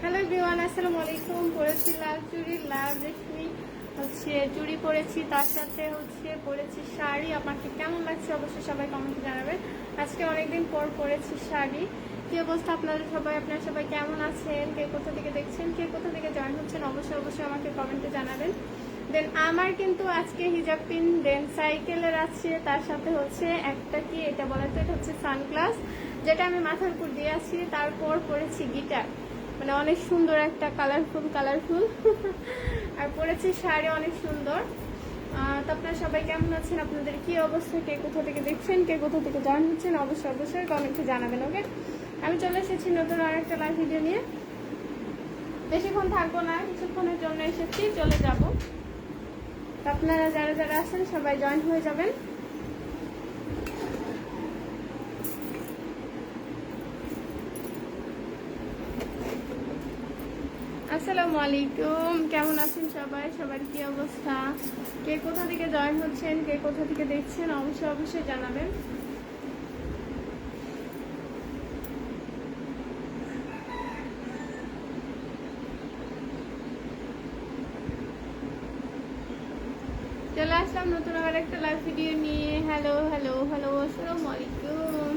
Hello everyone, আসসালামু আলাইকুম। পরেছি লাল চুড়ি, লাল রেশমি চুড়ি পরেছি, তার সাথে পরেছি শাড়ি। আমাকে কেমন লাগছে অবশ্যই সবাই কমেন্টে জানাবেন। আজকে অনেকদিন পর পরেছি শাড়ি। কি অবস্থা আপনারা সবাই কেমন আছেন? কে কোথা থেকে দেখছেন, কে কোথা থেকে জয়েন হচ্ছেন অবশ্যই আমাকে কমেন্টে জানাবেন। দেন আমার কিন্তু আজকে হিজাব পিন, দেন সাইকেলের আছে, তার সাথে একটা কি এটা বলা তো, এটা হচ্ছে সানগ্লাস, যেটা আমি মাথার উপর দিয়ে আছি। তারপর পরেছি গিটার, মানে অনেক সুন্দর একটা কালারফুল আর পরেছি শাড়ি অনেক সুন্দর। তো আপনারা সবাই কেমন আছেন? আপনাদের কি অবস্থা? কে কোথা থেকে দেখছেন, কে কোথা থেকে জয়েন হচ্ছেন অবশ্যই কমেন্টে জানাবেন। ওকে, আমি চলে এসেছি নতুন আরেকটা লাইভ ভিডিও নিয়ে। বেশিক্ষণ থাকবো না, কিছুক্ষণের জন্য এসেছি, চলে যাব। আপনারা যারা আছেন সবাই জয়েন হয়ে যাবেন। আসসালামু আলাইকুম, কেমন আছেন সবার কি অবস্থা? কে কোথা থেকে জয়েন হচ্ছেন, কে কোথা থেকে দেখছেন অবশ্যই জানাবেন। চলে আসলাম নতুন আবার একটা লাইভ ভিডিও নিয়ে। হ্যালো আসসালামু আলাইকুম।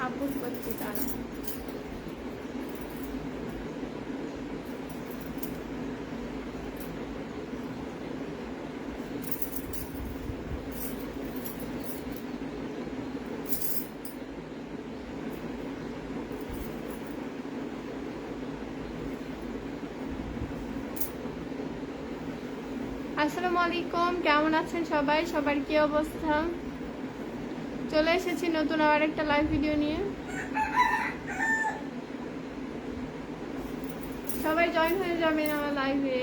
আপুস করছি তারা। আসসালামু আলাইকুম, কেমন আছেন সবার কি অবস্থা? চলে এসেছি নতুন আবার একটা লাইভ ভিডিও নিয়ে। সবাই জয়েন হয়ে যাবেন আমার লাইভে।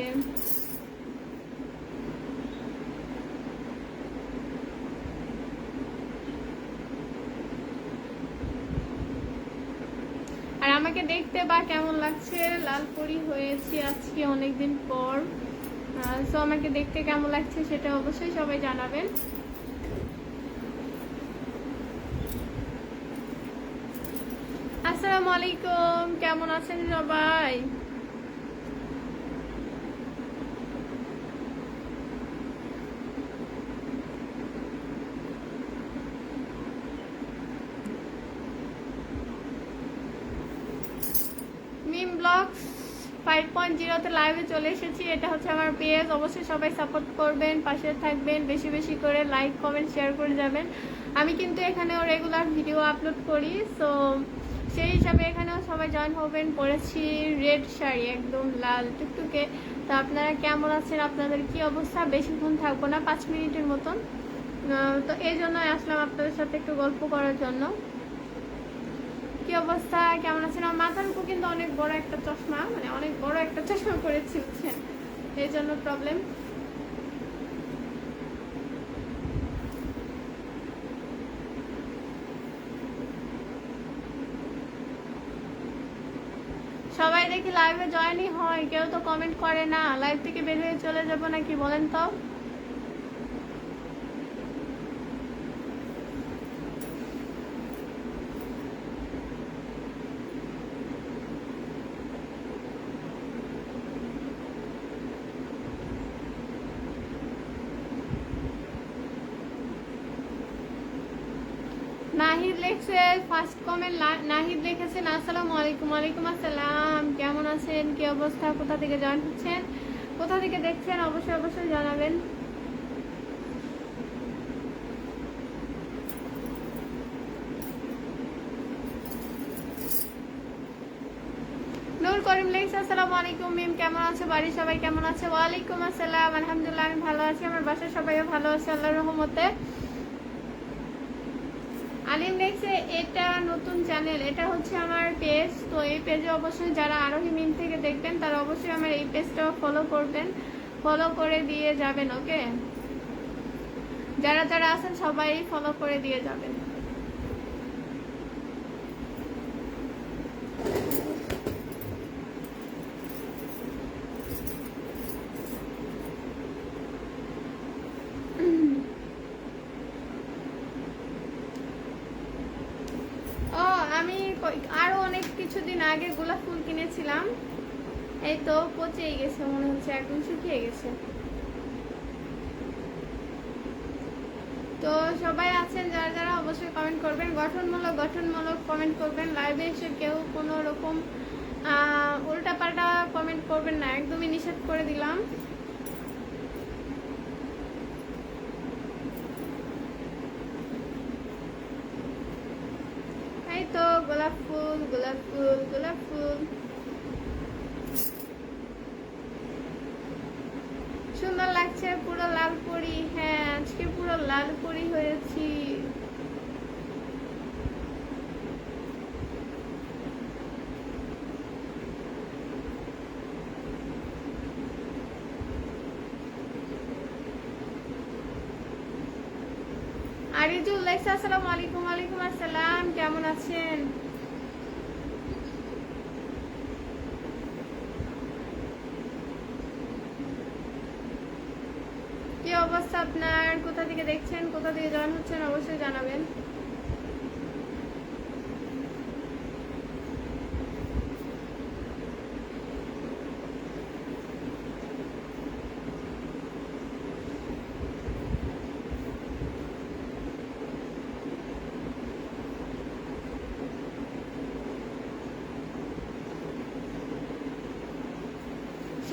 আর আমাকে দেখতে বা কেমন লাগছে? লাল পরি হয়েছি আজকে অনেকদিন পর। সো আমাকে দেখতে কেমন লাগছে সেটা অবশ্যই সবাই জানাবেন। আসসালামু আলাইকুম, কেমন আছেন সবাই? মিম ব্লগস 5.0 লাইভে চলে এসেছি। এটা হচ্ছে আমার পেজ, অবশ্যই সবাই সাপোর্ট করবেন, পাশে থাকবেন, বেশি করে লাইক কমেন্ট শেয়ার করে যাবেন। আমি কিন্তু এখানেও রেগুলার ভিডিও আপলোড করি, সো সেই হিসাবে এখানেও সবাই জয়েন হবেন। পরেছি রেড শাড়ি, একদম লাল টুকটুকে। তো আপনারা কেমন আছেন, আপনাদের কি অবস্থা? বেশিক্ষণ থাকবো না, 5 মিনিটের মতন। তো এই জন্যই আসলাম আপনাদের সাথে একটু গল্প করার জন্য। কি অবস্থা, কেমন আছেন? আমার মাথার উপর কিন্তু অনেক বড় একটা চশমা, মানে অনেক বড় একটা চশমা পরেছি, বুঝছেন, এই জন্য প্রবলেম। সবাই দেখি লাইভে জয়েনই হয়, কেউ তো কমেন্ট করে না। লাইভ থেকে বের হয়ে চলে যাবো নাকি বলেন তো? নাহিদ লিখছে ফার্স্ট কমেন্ট, নাহিদ লিখেছেন আসসালামু আলাইকুম। ওয়ালাইকুম আসসালাম, কেমন আছেন, কি অবস্থা, কোথা থেকে জয়েন হচ্ছেন, কোথা থেকে দেখছেন অবশ্যই জানাবেন। নূর করিম লিখছে আসসালামু আলাইকুম মিম, কেমন আছো, বাড়ির সবাই কেমন আছে? ওয়ালাইকুম আসসালাম, আলহামদুলিল্লাহ আমি ভালো আছি, আমার বাসার সবাইও ভালো আছে আল্লাহর রহমতে। আলিম দেখছে এটা নতুন চ্যানেল, এটা হচ্ছে আমার পেজ। তো এই পেজে অবশ্যই যারা আরোহী মিম থেকে দেখবেন তারা অবশ্যই আমার এই পেজটাও ফলো করবেন, ফলো করে দিয়ে যাবেন। ওকে, যারা আছেন সবাই ফলো করে দিয়ে যাবেন। আমি আমি আরো অনেক কিছুদিন আগে গোলাপ ফুল কিনেছিলাম, এই তো পচেই গেছে মনে হচ্ছে, একদম শুকিয়ে গেছে। তো সবাই আছেন যারা যারা অবশ্যই কমেন্ট করবেন, গঠনমূলক কমেন্ট করবেন। লাইভে এসে কেউ কোনো রকম উল্টাপাল্টা কমেন্ট করবেন না, একদমই নিষেধ করে দিলাম। এই তো গোলাপ ফুল গোলাপ ফুল গোলাপ ফুল, সুন্দর লাগছে, পুরো লাল পরি। হ্যাঁ, আজকে পুরো লাল পরি হয়েছি। আরিজুল লাইসা, আসসালামু আলাইকুম। ওয়ালাইকুম আসসালাম, কেমন আছেন? কি অবস্থা আপনার? কোথা থেকে দেখছেন, কোথা থেকে জয়েন হচ্ছেন অবশ্যই জানাবেন।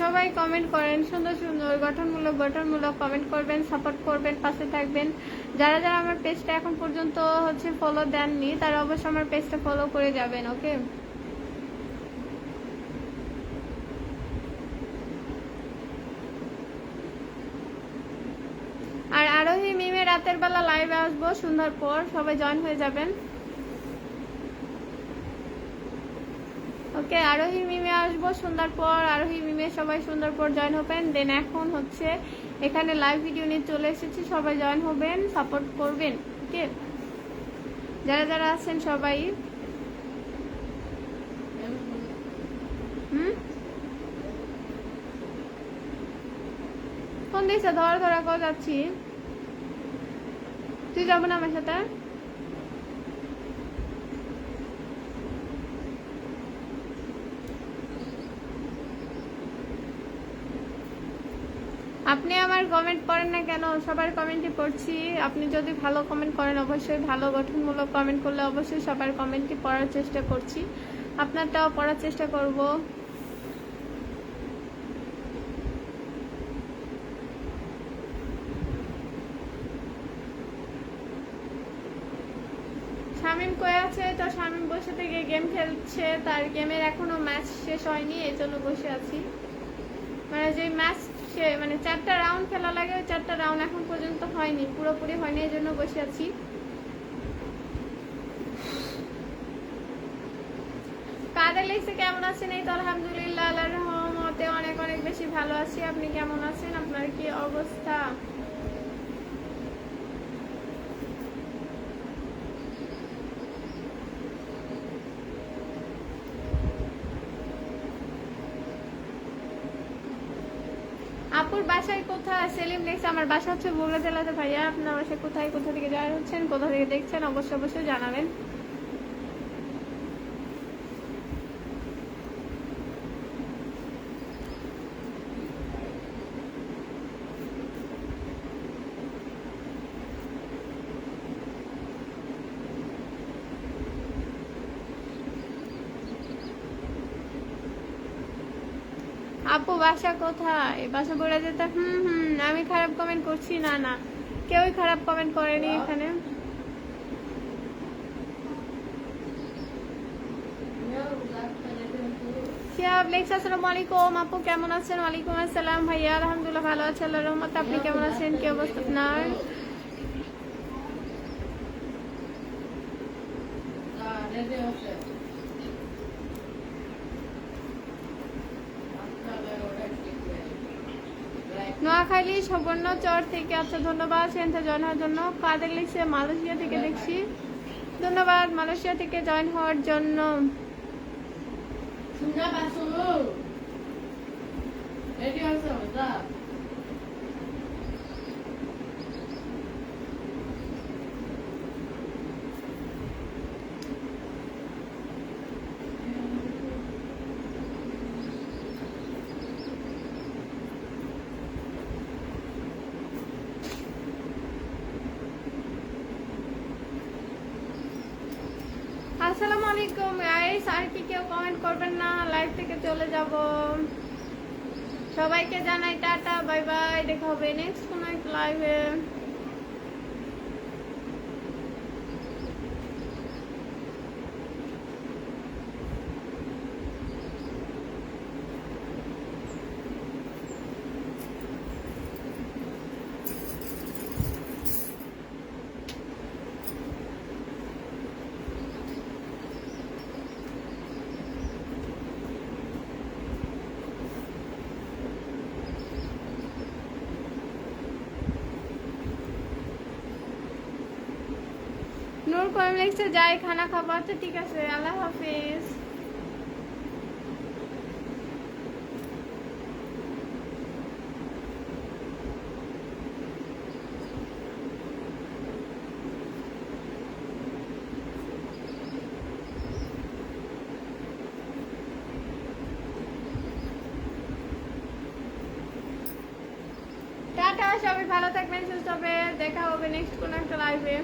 সবাই কমেন্ট করেন, সুন্দর সুন্দর গঠনমূলক কমেন্ট করবেন, সাপোর্ট করবেন, পাশে থাকবেন। যারা যারা আমার পেজটা এখন পর্যন্ত ফলো দেননি তারা অবশ্যই আমার পেজটা ফলো করে যাবেন। ওকে, আর আরোহী মিমে রাতের বেলা লাইভে আসবো সন্ধ্যার পর, সবাই জয়েন হয়ে যাবেন। ওকে, আরোহী মিমে আসবো সন্ধ্যার পর, আরোহী মিমে সবাই সন্ধ্যার পর জয়েন হবেন। দেন এখন এখানে লাইভ ভিডিও নিয়ে চলে এসেছি, সবাই জয়েন হবেন, সাপোর্ট করবেন। ওকে, যারা যারা আছেন সবাই। ফোন দিয়েছে, ধরা করে যাচ্ছি। তুই যাবো না আমার সাথে? আপনি আমার কমেন্ট পড়েন না কেন? সবার কমেন্টই পড়ছি। আপনি যদি ভালো কমেন্ট করেন অবশ্যই, ভালো গঠনমূলক কমেন্ট করলে অবশ্যই সবার কমেন্টই পড়ার চেষ্টা করছি, আপনারটাও পড়ার চেষ্টা করব। শামিম কয়ে আছে? তো শামিম বসে থেকে গেম খেলছে, তার গেমের এখনো ম্যাচ শেষ হয়নি, এই জন্য বসে আছি। মানে যে ম্যাচ মানে 4টা রাউন্ড খেলা লাগে, 4টা রাউন্ড এখন পর্যন্ত হয়নি, পুরোপুরি হয়নি, এই জন্য বসে আছি। কাদের লিখছে কেমন আছেন? এই তো আলহামদুলিল্লাহ, আল্লাহর রহমতে অনেক অনেক বেশি ভালো আছি। আপনি কেমন আছেন? আপনার কি অবস্থা? আপুর বাসায় কোথায়? সেলিম লিখছে আমার বাসা হচ্ছে বগুড়া জেলাতে। ভাইয়া আপনার বাসায় কোথায়, কোথা থেকে জয়েন হচ্ছেন, কোথা থেকে দেখছেন অবশ্যই অবশ্যই জানাবেন। আপু বাসা কোথায়? বাসা বলে যেতে। আমি খারাপ কমেন্ট করছি? না না, কেউই খারাপ কমেন্ট করেনি এখানে। শিহাব লেখছে আসসালামু আলাইকুম। আপু কেমন আছেন? ওয়ালাইকুম আসসালাম। ভাইয়া আলহামদুলিল্লাহ ভালো আছে আল্লাহর রহমতে। আপনি কেমন আছেন? কি অবস্থা আপনার? নোয়াখালী সুবর্ণচর থেকে। আচ্ছা, ধন্যবাদ সেন্টে জয়েন হওয়ার জন্য। কাদের লিখছে? মালয়েশিয়া থেকে দেখছি, ধন্যবাদ মালয়েশিয়া থেকে জয়েন হওয়ার জন্য। আলাইকুম গাইস, আর কি কেউ কমেন্ট করবেন না, লাইভ থেকে চলে যাব। সবাইকে জানাই টাটা, বাই বাই, দেখা হবে নেক্সট কোনো এক লাইভে। নূর কয়েম লিখছে যাই খানা খাবো। আচ্ছা ঠিক আছে, আল্লাহ হাফিজ। টাটা, সবাই ভালো থাকবেন, সুস্থ হবে, দেখা হবে নেক্সট কোনো একটা লাইভে।